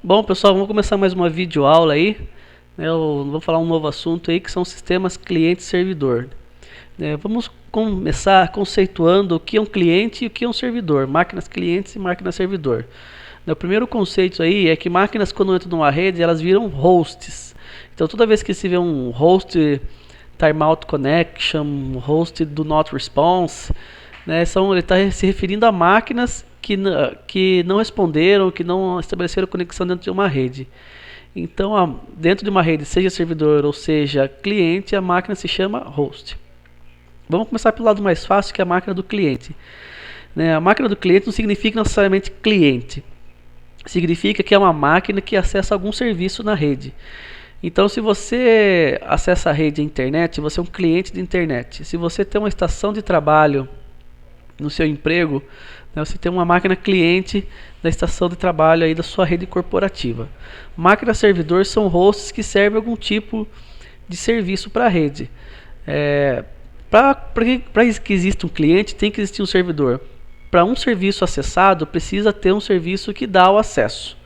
Bom, pessoal, vamos começar mais uma videoaula aí. Eu vou falar um novo assunto aí que são sistemas cliente-servidor. Vamos começar conceituando o que é um cliente e o que é um servidor, máquinas clientes e máquinas servidor. O primeiro conceito aí é que máquinas, quando entram numa rede, elas viram hosts. Então, toda vez que se vê um host timeout connection, host do not response, ele está se referindo a máquinas que não responderam, que não estabeleceram conexão dentro de uma rede. Então, dentro de uma rede, seja servidor ou seja cliente, a máquina se chama host. Vamos começar pelo lado mais fácil, que é a máquina do cliente. A máquina do cliente não significa necessariamente cliente. Significa que é uma máquina que acessa algum serviço na rede. Então, se você acessa a rede internet, você é um cliente de internet. Se você tem uma estação de trabalho no seu emprego, você tem uma máquina cliente da estação de trabalho aí da sua rede corporativa. Máquina servidor são hosts que servem algum tipo de serviço para a rede. Para que exista um cliente, tem que existir um servidor. Para um serviço acessado, precisa ter um serviço que dá o acesso.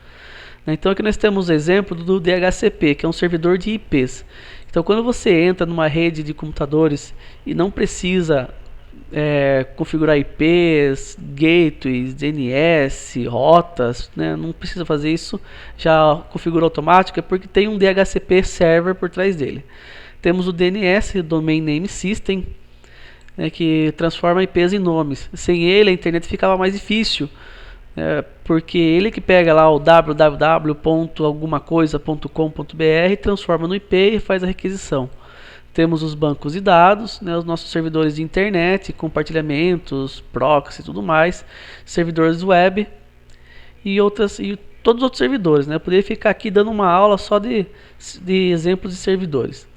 Então aqui nós temos o exemplo do DHCP, que é um servidor de IPs. Então quando você entra numa rede de computadores e não precisa configurar IPs, gateways, DNS, rotas, não precisa fazer isso, já configura automático, é porque tem um DHCP server por trás dele. Temos o DNS, Domain Name System, que transforma IPs em nomes. Sem ele a internet ficava mais difícil, porque ele que pega lá o www.algumacoisa.com.br, transforma no IP e faz a requisição. Temos os bancos de dados, os nossos servidores de internet, compartilhamentos, proxy e tudo mais, servidores web e todos os outros servidores. Eu poderia ficar aqui dando uma aula só de exemplos de servidores.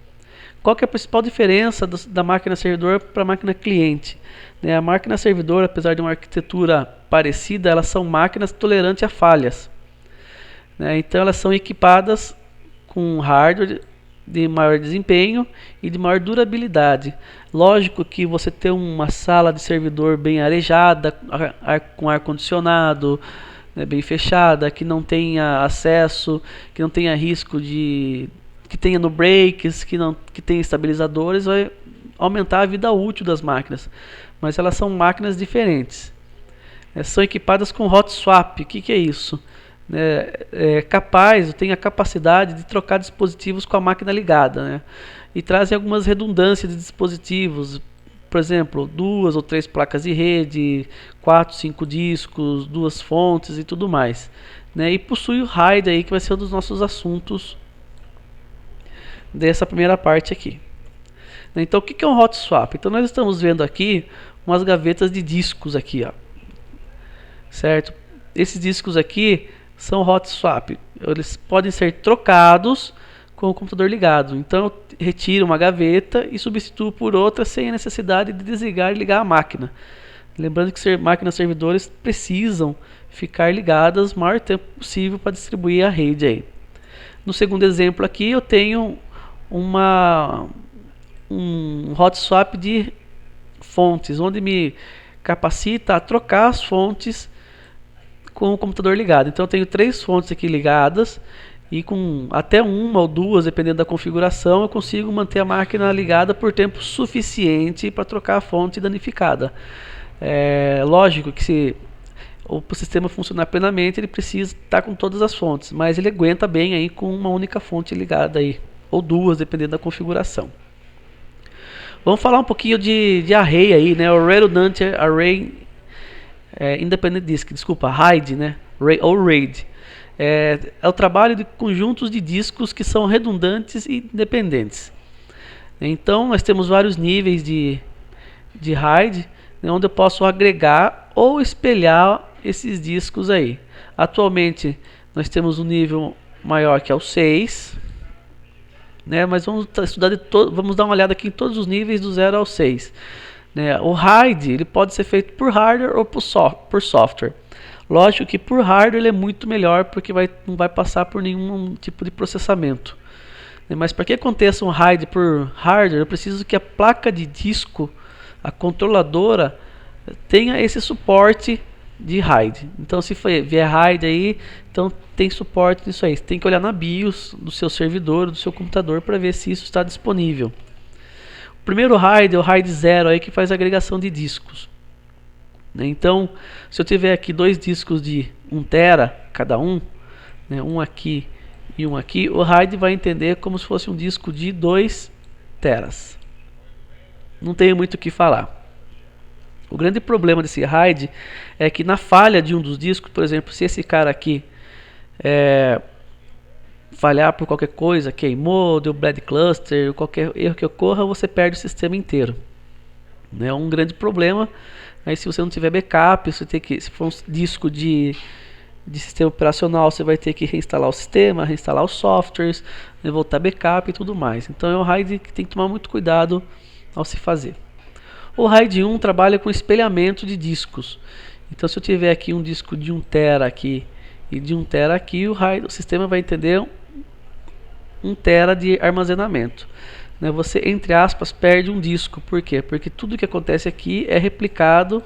Qual que é a principal diferença da máquina servidor para a máquina cliente? A máquina servidor, apesar de uma arquitetura parecida, elas são máquinas tolerantes a falhas. Então elas são equipadas com hardware de maior desempenho e de maior durabilidade. Lógico que você ter uma sala de servidor bem arejada, com ar-condicionado, bem fechada, que não tenha acesso, que não tenha risco de que tenha no breaks, que tenha estabilizadores, vai aumentar a vida útil das máquinas. Mas elas são máquinas diferentes. São equipadas com hot swap. O que é isso? Tem a capacidade de trocar dispositivos com a máquina ligada, e trazem algumas redundâncias de dispositivos, por exemplo, 2 ou 3 placas de rede, 4, 5 discos, 2 fontes e tudo mais, e possui o RAID aí, que vai ser um dos nossos assuntos dessa primeira parte aqui. Então, o que é um hot swap? Então, nós estamos vendo aqui umas gavetas de discos aqui, certo? Esses discos aqui são hot swap. Eles podem ser trocados com o computador ligado. Então eu retiro uma gaveta e substituo por outra sem a necessidade de desligar e ligar a máquina. Lembrando que máquinas servidores precisam ficar ligadas o maior tempo possível para distribuir a rede aí. No segundo exemplo aqui eu tenho um hot swap de fontes, onde me capacita a trocar as fontes com o computador ligado. Então eu tenho 3 fontes aqui ligadas e com até 1 ou 2, dependendo da configuração, eu consigo manter a máquina ligada por tempo suficiente para trocar a fonte danificada. Lógico que se o sistema funcionar plenamente, ele precisa estar com todas as fontes, mas ele aguenta bem aí com uma única fonte ligada aí, ou 2, dependendo da configuração. Vamos falar um pouquinho de array aí, o Redundant Array Independent Disk, RAID, ou RAID. É o trabalho de conjuntos de discos que são redundantes e independentes. Então, nós temos vários níveis de RAID, onde eu posso agregar ou espelhar esses discos aí. Atualmente, nós temos um nível maior que é o 6, mas vamos dar uma olhada aqui em todos os níveis do 0 ao 6. O RAID ele pode ser feito por hardware ou por software. Lógico que por hardware ele é muito melhor, porque não vai passar por nenhum tipo de processamento. Mas para que aconteça um RAID por hardware, eu preciso que a placa de disco, a controladora, tenha esse suporte de RAID. Então se vier RAID aí, então tem suporte nisso aí. Você tem que olhar na BIOS do seu servidor, do seu computador, para ver se isso está disponível. O primeiro RAID é o RAID 0 aí, que faz agregação de discos. Então, se eu tiver aqui dois discos de 1 tera cada um, né, um aqui e um aqui, o RAID vai entender como se fosse um disco de 2 teras. Não tenho muito o que falar. O grande problema desse RAID é que na falha de um dos discos, por exemplo, se esse cara aqui falhar por qualquer coisa, queimou, deu bad cluster, qualquer erro que ocorra, você perde o sistema inteiro. É um grande problema. Aí se você não tiver backup, você tem que, se for um disco de sistema operacional, você vai ter que reinstalar o sistema, reinstalar os softwares, voltar backup e tudo mais. Então é um RAID que tem que tomar muito cuidado ao se fazer. O RAID 1 trabalha com espelhamento de discos. Então se eu tiver aqui um disco de 1 tera aqui e de 1 tera aqui, o sistema vai entender 1 tera de armazenamento. Você, entre aspas, perde um disco. Por quê? Porque tudo que acontece aqui é replicado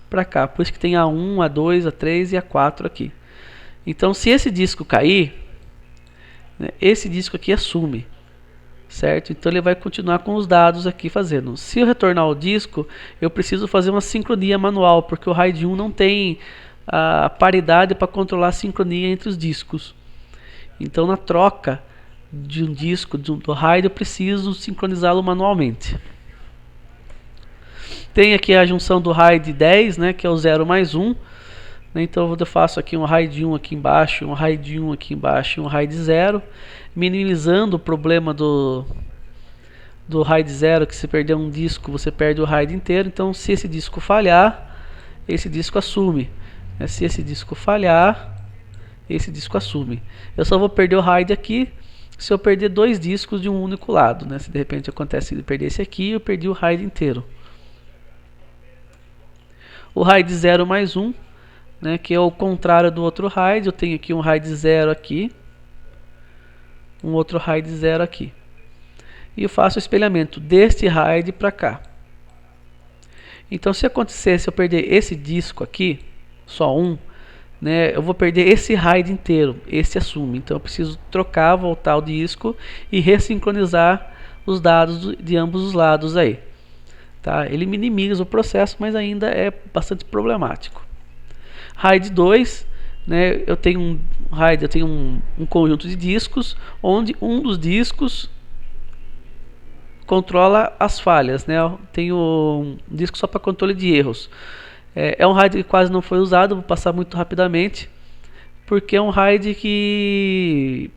para cá. Por isso que tem A1, A2, A3 e A4 aqui. Então, se esse disco cair, esse disco aqui assume, certo? Então ele vai continuar com os dados aqui fazendo. Se eu retornar o disco, eu preciso fazer uma sincronia manual, porque o RAID 1 não tem a paridade para controlar a sincronia entre os discos. Então, na troca de um disco do RAID, eu preciso sincronizá-lo manualmente. Tem aqui a junção do RAID 10, que é o 0 mais 1. Então eu faço aqui um RAID 1 aqui embaixo, um RAID 1 aqui embaixo e um RAID 0, minimizando o problema do RAID 0, que se perder um disco, você perde o RAID inteiro. Então se esse disco falhar, esse disco assume. Se esse disco falhar, esse disco assume. Eu só vou perder o RAID aqui se eu perder dois discos de um único lado. Se de repente acontece de perder esse aqui, eu perdi o RAID inteiro. O RAID 0 mais 1, que é o contrário do outro RAID. Eu tenho aqui um RAID 0 aqui, um outro RAID 0 aqui. E eu faço o espelhamento deste RAID para cá. Então se acontecer, se eu perder esse disco aqui, só um, eu vou perder esse RAID inteiro, esse assume. Então eu preciso trocar, voltar o disco e ressincronizar os dados de ambos os lados aí. Tá? Ele minimiza o processo, mas ainda é bastante problemático. RAID 2, eu tenho um RAID, eu tenho um conjunto de discos, onde um dos discos controla as falhas. Eu tenho um disco só para controle de erros. É um RAID que quase não foi usado, vou passar muito rapidamente, porque é um RAID que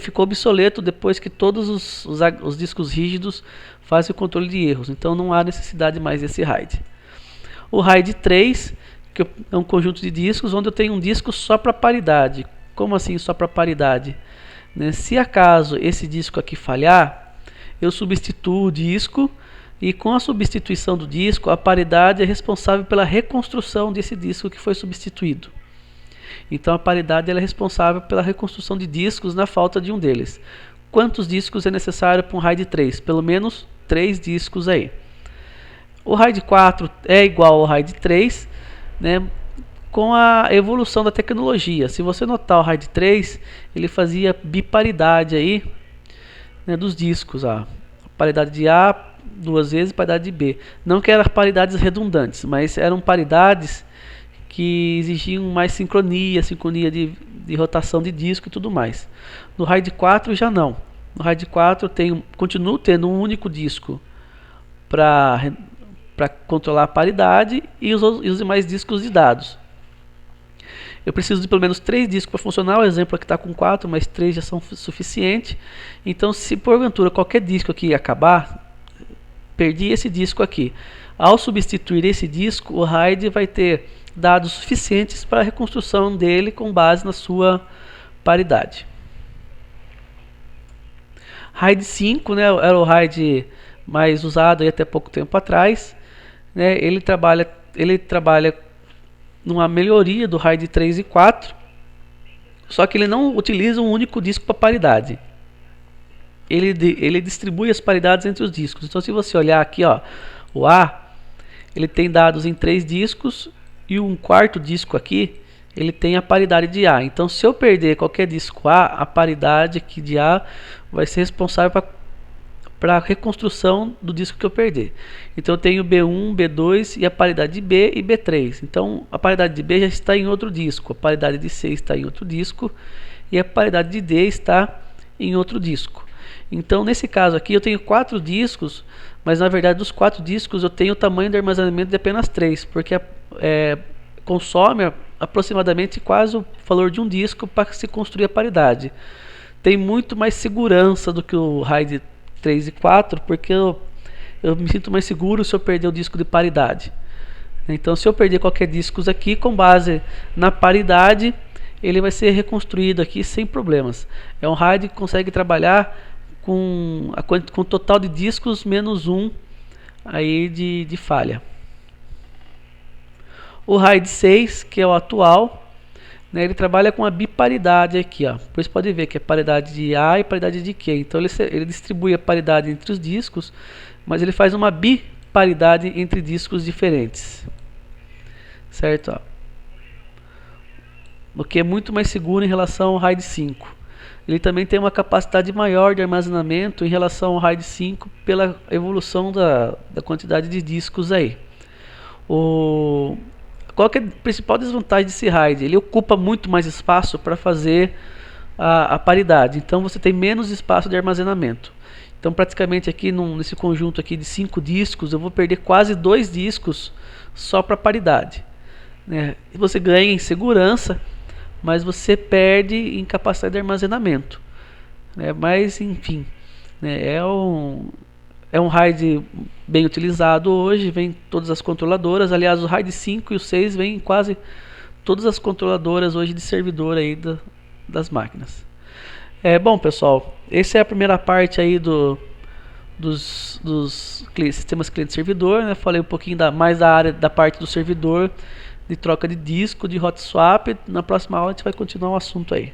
ficou obsoleto depois que todos os discos rígidos fazem o controle de erros. Então não há necessidade mais desse RAID. O RAID 3, que é um conjunto de discos, onde eu tenho um disco só para paridade. Como assim só para paridade? Se acaso esse disco aqui falhar, eu substituo o disco, e com a substituição do disco, a paridade é responsável pela reconstrução desse disco que foi substituído. Então a paridade ela é responsável pela reconstrução de discos na falta de um deles. Quantos discos é necessário para um RAID 3? Pelo menos 3 discos aí. O RAID 4 é igual ao RAID 3, com a evolução da tecnologia. Se você notar, o RAID 3 ele fazia biparidade aí, dos discos. A paridade de A 2 vezes, paridade de B. Não que eram paridades redundantes, mas eram paridades que exigiam mais sincronia de rotação de disco e tudo mais. No RAID 4 já não. No RAID 4 continuo tendo um único disco para controlar a paridade e os demais discos de dados. Eu preciso de pelo menos 3 discos para funcionar. O exemplo aqui está com 4, mas 3 já são suficientes. Então, se porventura qualquer disco aqui acabar, perdi esse disco aqui. Ao substituir esse disco, o RAID vai ter dados suficientes para a reconstrução dele com base na sua paridade. RAID 5, era o RAID mais usado aí até pouco tempo atrás. Ele trabalha numa melhoria do RAID 3 e 4, só que ele não utiliza um único disco para paridade. Ele distribui as paridades entre os discos. Então se você olhar aqui, o A, ele tem dados em 3 discos e um quarto disco aqui ele tem a paridade de A. Então, se eu perder qualquer disco A paridade aqui de A vai ser responsável para a reconstrução do disco que eu perder. Então, eu tenho B1, B2 e a paridade de B e B3. Então, a paridade de B já está em outro disco, a paridade de C está em outro disco e a paridade de D está em outro disco. Então, nesse caso aqui, eu tenho 4 discos, mas na verdade dos 4 discos eu tenho o tamanho de armazenamento de apenas 3, porque consome aproximadamente quase o valor de um disco para se construir a paridade. Tem muito mais segurança do que o RAID 3 e 4, porque eu me sinto mais seguro se eu perder o disco de paridade. Então, se eu perder qualquer disco aqui, com base na paridade, ele vai ser reconstruído aqui sem problemas. É um RAID que consegue trabalhar com total de discos menos um aí de falha. O RAID 6, que é o atual, né, ele trabalha com a biparidade aqui, ó. Por isso pode ver que é paridade de A e paridade de Q. Então ele distribui a paridade entre os discos, mas ele faz uma biparidade entre discos diferentes, certo? Ó. O que é muito mais seguro em relação ao RAID 5. Ele também tem uma capacidade maior de armazenamento em relação ao RAID 5 pela evolução da quantidade de discos aí. Qual que é a principal desvantagem desse RAID? Ele ocupa muito mais espaço para fazer a paridade. Então você tem menos espaço de armazenamento. Então praticamente aqui nesse conjunto aqui de 5 discos, eu vou perder quase 2 discos só para paridade, né? E você ganha em segurança, mas você perde em capacidade de armazenamento, né? Mas enfim, né? É um RAID bem utilizado hoje, vem todas as controladoras. Aliás, o RAID 5 e o 6 vem em quase todas as controladoras hoje de servidor aí das máquinas. Bom, pessoal, essa é a primeira parte aí dos sistemas cliente-servidor, né? Falei um pouquinho mais da área da parte do servidor, de troca de disco, de hot swap. Na próxima aula a gente vai continuar o assunto aí.